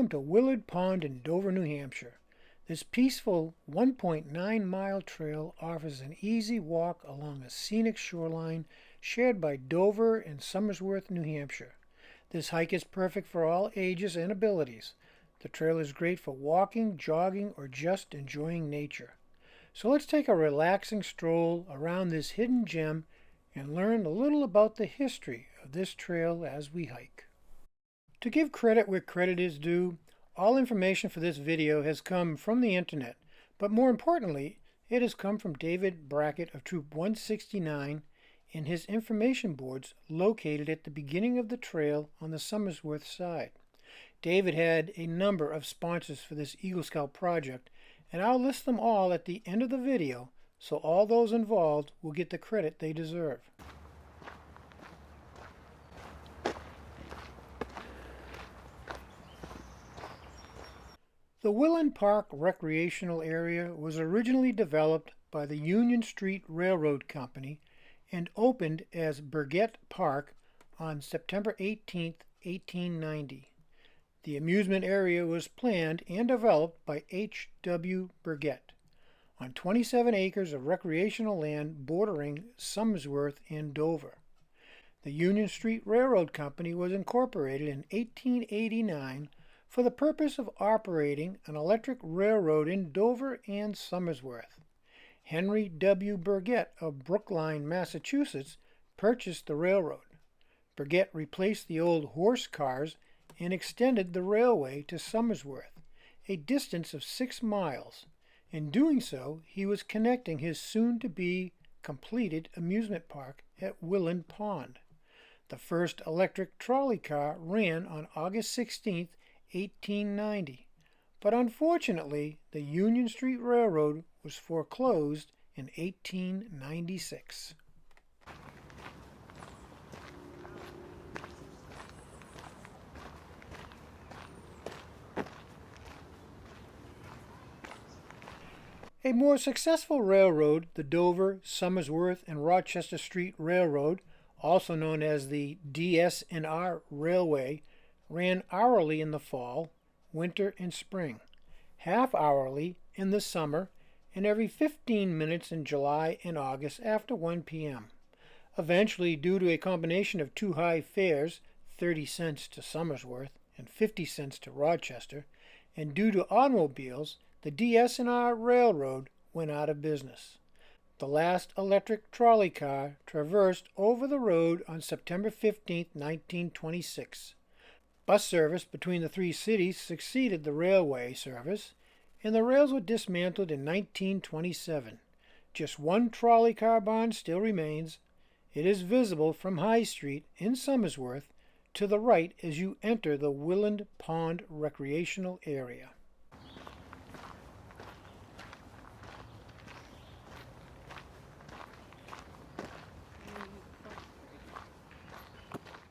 Welcome to Willard Pond in Dover, New Hampshire. This peaceful 1.9-mile trail offers an easy walk along a scenic shoreline shared by Dover and Somersworth, New Hampshire. This hike is perfect for all ages and abilities. The trail is great for walking, jogging, or just enjoying nature. So let's take a relaxing stroll around this hidden gem and learn a little about the history of this trail as we hike. To give credit where credit is due, all information for this video has come from the internet, but more importantly, it has come from David Brackett of Troop 169 and his information boards located at the beginning of the trail on the Somersworth side. David had a number of sponsors for this Eagle Scout project, and I'll list them all at the end of the video, so all those involved will get the credit they deserve. The Willand Park recreational area was originally developed by the Union Street Railroad Company and opened as Burgett Park on September 18, 1890. The amusement area was planned and developed by H.W. Burgett on 27 acres of recreational land bordering Somersworth and Dover. The Union Street Railroad Company was incorporated in 1889 for the purpose of operating an electric railroad in Dover and Somersworth. Henry W. Burgett of Brookline, Massachusetts, purchased the railroad. Burgett replaced the old horse cars and extended the railway to Somersworth, a distance of 6 miles. In doing so, he was connecting his soon-to-be completed amusement park at Willand Pond. The first electric trolley car ran on August 16, 1890, but unfortunately the Union Street Railroad was foreclosed in 1896. A more successful railroad, the Dover, Somersworth, and Rochester Street Railroad, also known as the DS&R Railway, ran hourly in the fall, winter, and spring, half-hourly in the summer, and every 15 minutes in July and August after 1 p.m. Eventually, due to a combination of two high fares, 30 cents to Somersworth and 50 cents to Rochester, and due to automobiles, the DS&R Railroad went out of business. The last electric trolley car traversed over the road on September 15, 1926. Bus service between the three cities succeeded the railway service, and the rails were dismantled in 1927. Just one trolley car barn still remains. It is visible from High Street in Somersworth to the right as you enter the Willand Pond recreational area.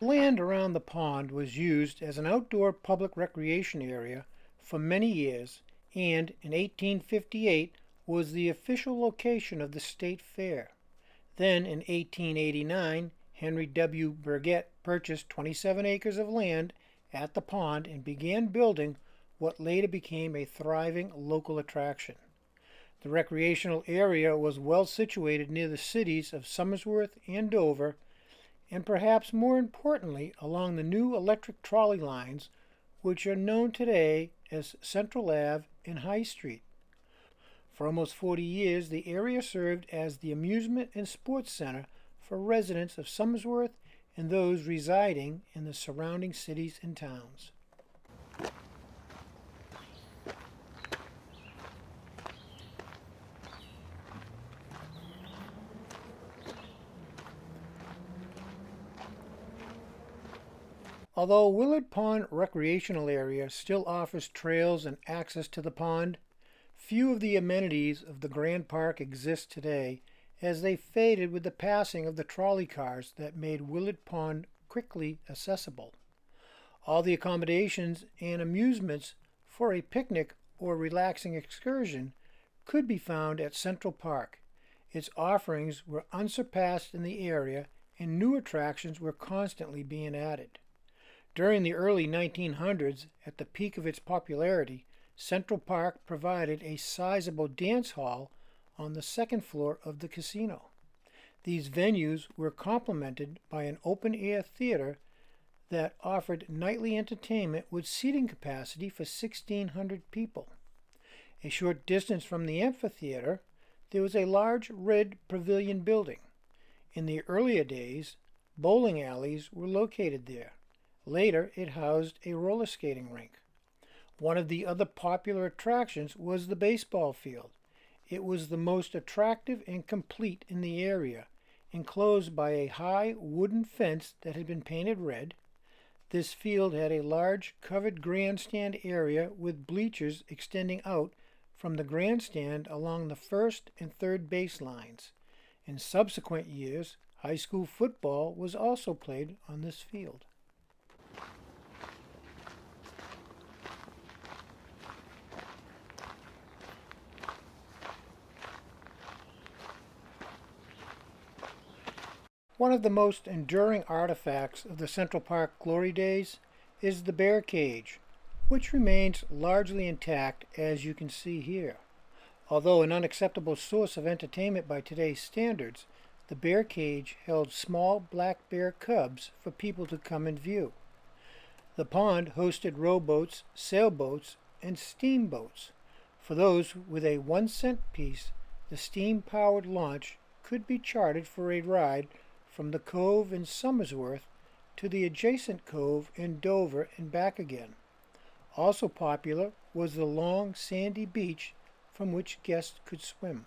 Land around the pond was used as an outdoor public recreation area for many years and in 1858 was the official location of the state fair. Then in 1889, Henry W. Burgett purchased 27 acres of land at the pond and began building what later became a thriving local attraction. The recreational area was well situated near the cities of Somersworth and Dover, and perhaps more importantly along the new electric trolley lines which are known today as Central Ave and High Street. For almost 40 years the area served as the amusement and sports center for residents of Somersworth and those residing in the surrounding cities and towns. Although Willard Pond Recreational Area still offers trails and access to the pond, few of the amenities of the Grand Park exist today as they faded with the passing of the trolley cars that made Willard Pond quickly accessible. All the accommodations and amusements for a picnic or relaxing excursion could be found at Central Park. Its offerings were unsurpassed in the area and new attractions were constantly being added. During the early 1900s, at the peak of its popularity, Central Park provided a sizable dance hall on the second floor of the casino. These venues were complemented by an open-air theater that offered nightly entertainment with seating capacity for 1,600 people. A short distance from the amphitheater, there was a large red pavilion building. In the earlier days, bowling alleys were located there. Later, it housed a roller skating rink. One of the other popular attractions was the baseball field. It was the most attractive and complete in the area, enclosed by a high wooden fence that had been painted red. This field had a large covered grandstand area with bleachers extending out from the grandstand along the first and third base lines. In subsequent years, high school football was also played on this field. One of the most enduring artifacts of the Central Park glory days is the bear cage, which remains largely intact, as you can see here. Although an unacceptable source of entertainment by today's standards, the bear cage held small black bear cubs for people to come and view. The pond hosted rowboats, sailboats, and steamboats. For those with a 1-cent piece, the steam-powered launch could be chartered for a ride from the cove in Somersworth to the adjacent cove in Dover and back again. Also popular was the long sandy beach from which guests could swim.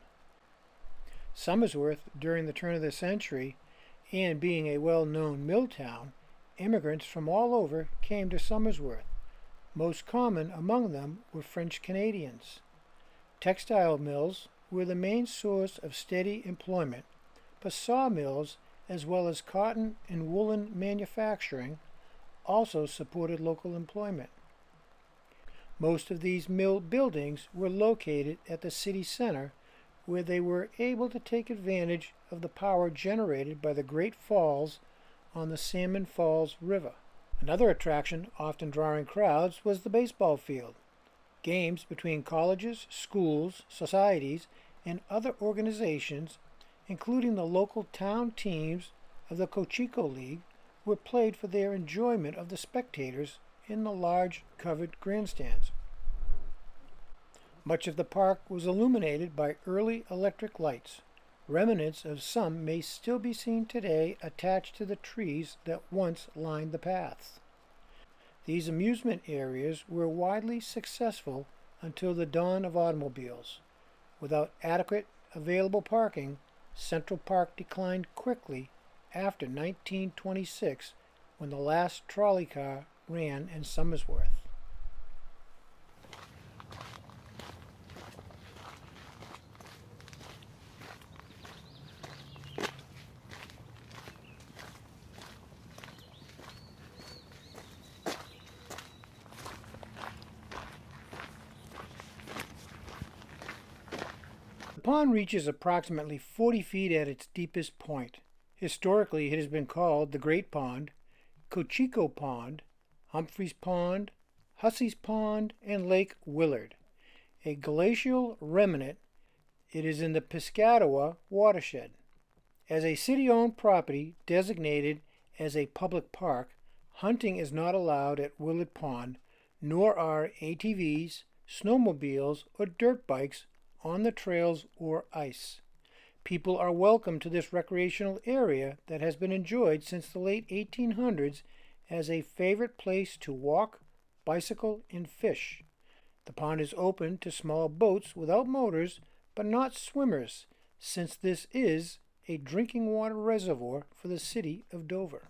Somersworth, during the turn of the century, and being a well-known mill town, immigrants from all over came to Somersworth. Most common among them were French Canadians. Textile mills were the main source of steady employment, but sawmills, as well as cotton and woolen manufacturing, also supported local employment. Most of these mill buildings were located at the city center, where they were able to take advantage of the power generated by the Great Falls on the Salmon Falls River. Another attraction often drawing crowds was the baseball field. Games between colleges, schools, societies, and other organizations, including the local town teams of the Cocheco League, were played for their enjoyment of the spectators in the large covered grandstands. Much of the park was illuminated by early electric lights. Remnants of some may still be seen today attached to the trees that once lined the paths. These amusement areas were widely successful until the dawn of automobiles. Without adequate available parking, Central Park declined quickly after 1926, when the last trolley car ran in Somersworth. The pond reaches approximately 40 feet at its deepest point. Historically, it has been called the Great Pond, Cocheco Pond, Humphreys Pond, Hussey's Pond, and Lake Willard. A glacial remnant, it is in the Piscataqua watershed. As a city-owned property designated as a public park, hunting is not allowed at Willard Pond, nor are ATVs, snowmobiles, or dirt bikes on the trails or ice. People are welcome to this recreational area that has been enjoyed since the late 1800s as a favorite place to walk, bicycle, and fish. The pond is open to small boats without motors, but not swimmers, since this is a drinking water reservoir for the city of Dover.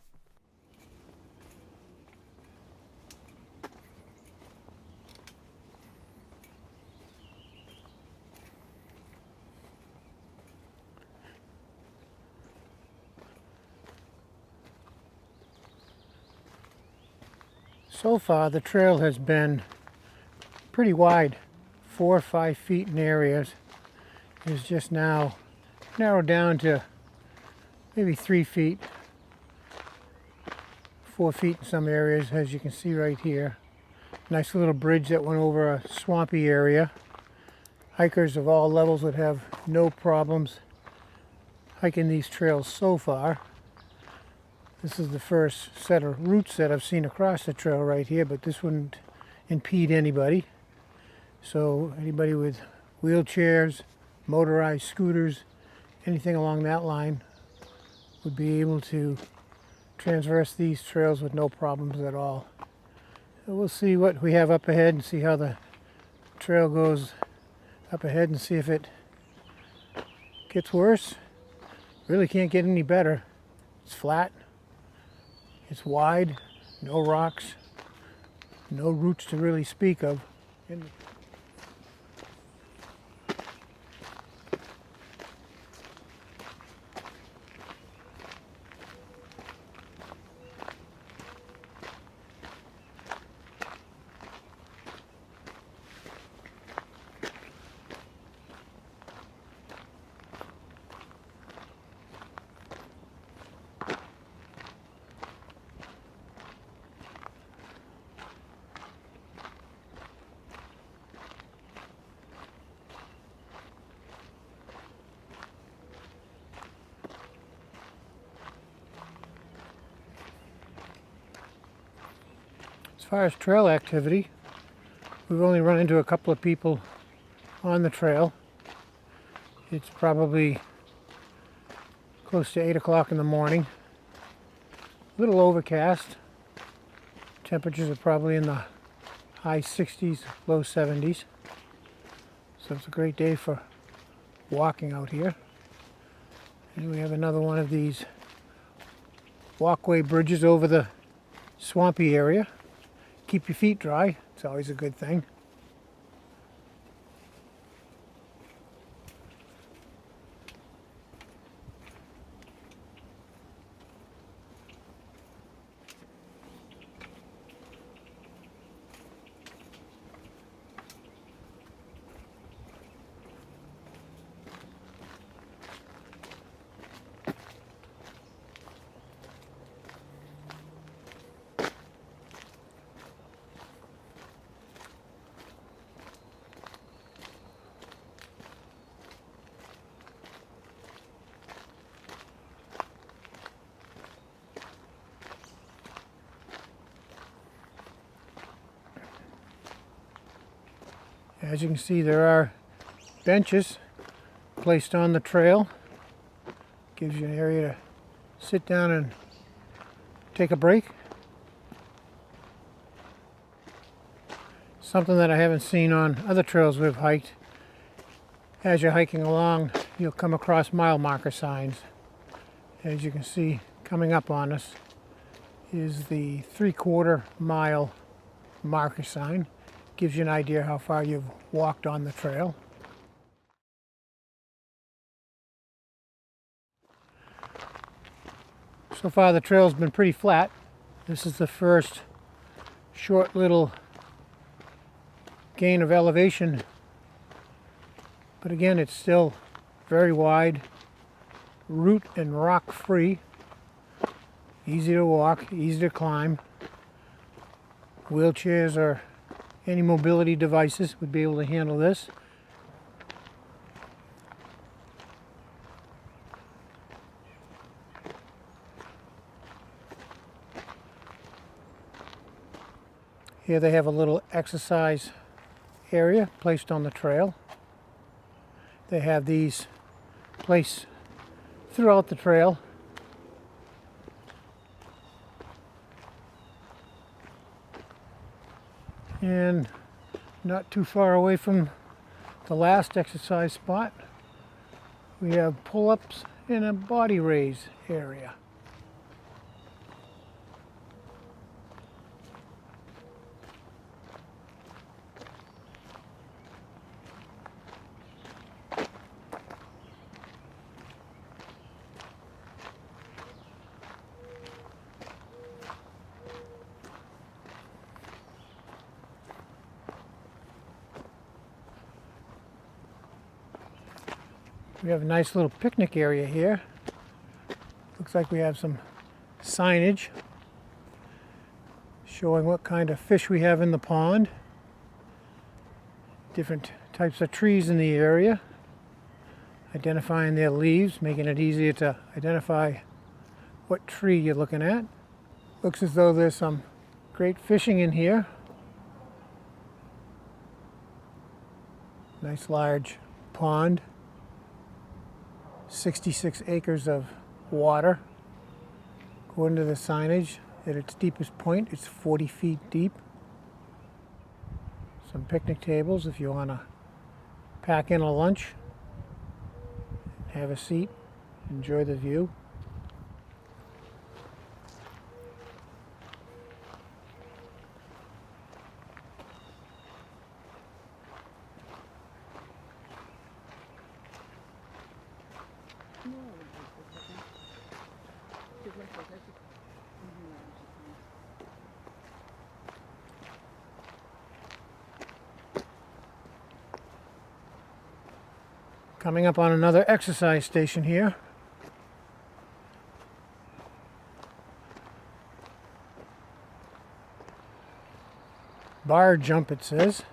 So far, the trail has been pretty wide, 4 or 5 feet in areas. It is just now narrowed down to maybe 3 feet, 4 feet in some areas, as you can see right here. Nice little bridge that went over a swampy area. Hikers of all levels would have no problems hiking these trails so far. This is the first set of routes that I've seen across the trail right here, but this wouldn't impede anybody. So anybody with wheelchairs, motorized scooters, anything along that line would be able to traverse these trails with no problems at all. So we'll see what we have up ahead and see how the trail goes up ahead and see if it gets worse. Really can't get any better. It's flat, it's wide, no rocks, no roots to really speak of. As far as trail activity, we've only run into a couple of people on the trail. It's probably close to 8 o'clock in the morning. A little overcast. Temperatures are probably in the high 60s, low 70s. So it's a great day for walking out here. And we have another one of these walkway bridges over the swampy area. Keep your feet dry, it's always a good thing. As you can see, there are benches placed on the trail. Gives you an area to sit down and take a break. Something that I haven't seen on other trails we've hiked. As you're hiking along, you'll come across mile marker signs. As you can see, coming up on us is the 3/4 mile marker sign. Gives you an idea how far you've walked on the trail. So far the trail's been pretty flat. This is the first short little gain of elevation. But again, it's still very wide, root and rock free, easy to walk, easy to climb. Wheelchairs or any mobility devices would be able to handle this. Here they have a little exercise area placed on the trail. They have these placed throughout the trail. And not too far away from the last exercise spot, we have pull-ups and a body raise area. We have a nice little picnic area here. Looks like we have some signage showing what kind of fish we have in the pond, different types of trees in the area, identifying their leaves, making it easier to identify what tree you're looking at. Looks as though there's some great fishing in here. Nice large pond, 66 acres of water. According to the signage, at its deepest point, it's 40 feet deep. Some picnic tables if you want to pack in a lunch, have a seat, enjoy the view. Coming up on another exercise station here. Bar jump, it says.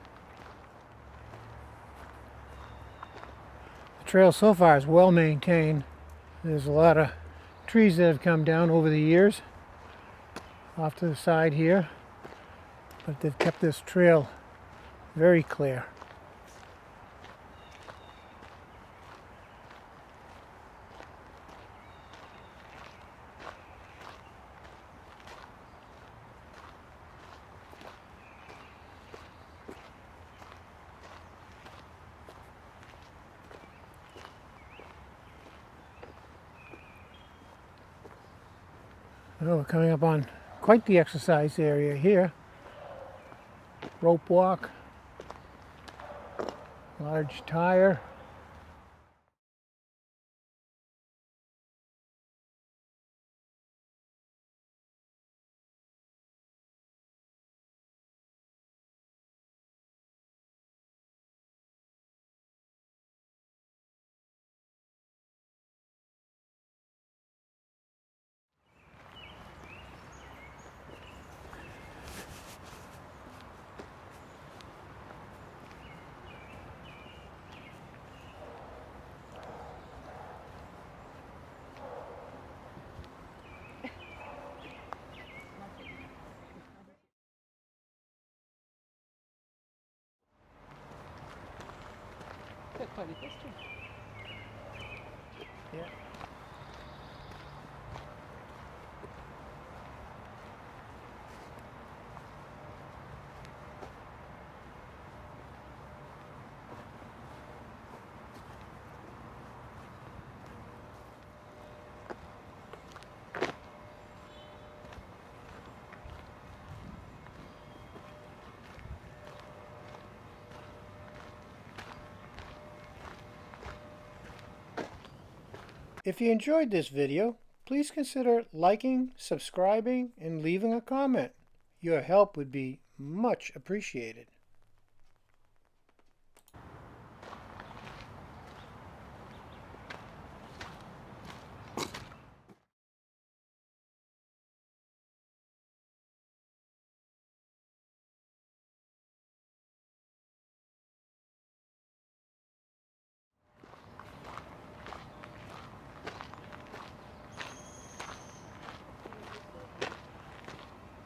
The trail so far is well maintained. There's a lot of trees that have come down over the years off to the side here, but they've kept this trail very clear. Well, we're coming up on quite the exercise area here. Rope walk, large tire. Yeah. If you enjoyed this video, please consider liking, subscribing, and leaving a comment. Your help would be much appreciated.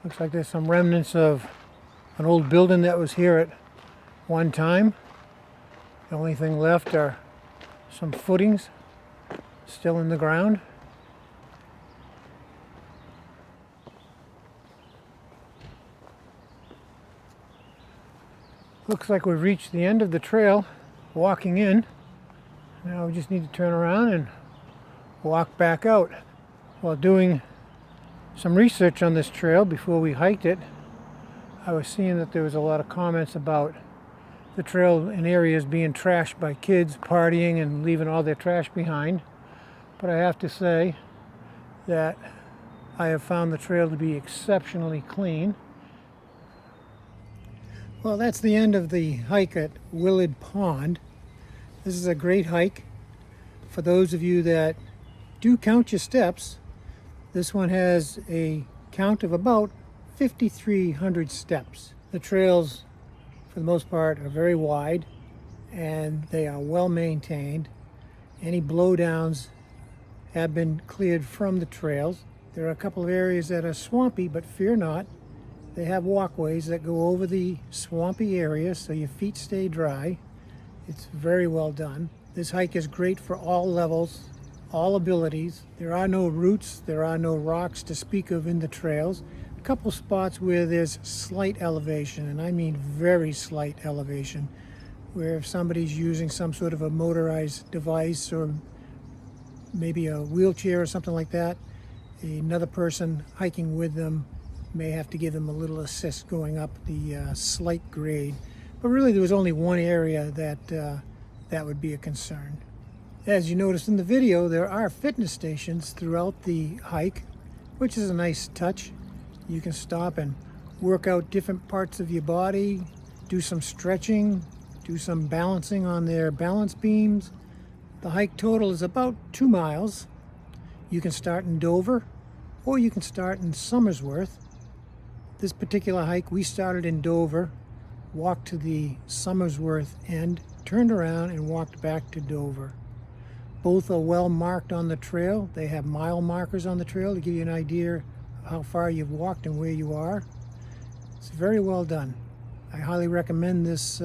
Looks like there's some remnants of an old building that was here at one time. The only thing left are some footings still in the ground. Looks like we've reached the end of the trail walking in. Now we just need to turn around and walk back out. While doing some research on this trail before we hiked it, I was seeing that there was a lot of comments about the trail in areas being trashed by kids partying and leaving all their trash behind. But I have to say that I have found the trail to be exceptionally clean. Well, that's the end of the hike at Willand Pond. This is a great hike. For those of you that do count your steps, this one has a count of about 5,300 steps. The trails, for the most part, are very wide and they are well maintained. Any blowdowns have been cleared from the trails. There are a couple of areas that are swampy, but fear not. They have walkways that go over the swampy area so your feet stay dry. It's very well done. This hike is great for all levels, all abilities. There are no roots, there are no rocks to speak of in the trails. A couple spots where there's slight elevation, and I mean very slight elevation, where if somebody's using some sort of a motorized device or maybe a wheelchair or something like that, another person hiking with them may have to give them a little assist going up the slight grade. But really there was only one area that would be a concern. As you noticed in the video, there are fitness stations throughout the hike, which is a nice touch. You can stop and work out different parts of your body, do some stretching, do some balancing on their balance beams. The hike total is about 2 miles. You can start in Dover or you can start in Somersworth. This particular hike, we started in Dover, walked to the Somersworth end, turned around and walked back to Dover. Both are well marked on the trail. They have mile markers on the trail to give you an idea of how far you've walked and where you are. It's very well done. I highly recommend this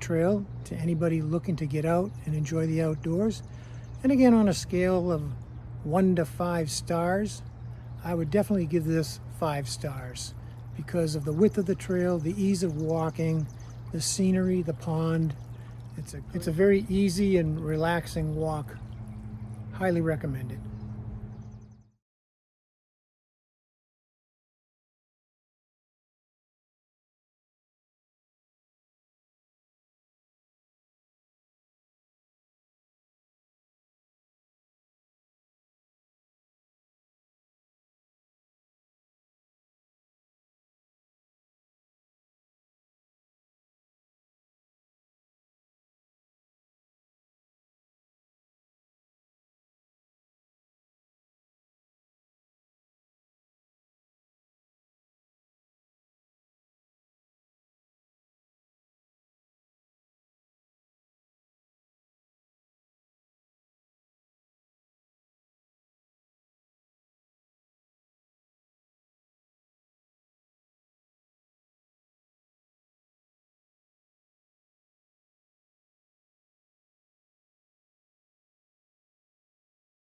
trail to anybody looking to get out and enjoy the outdoors. And again, on a scale of 1 to 5 stars, I would definitely give this 5 stars because of the width of the trail, the ease of walking, the scenery, the pond. It's a very easy and relaxing walk. Highly recommended.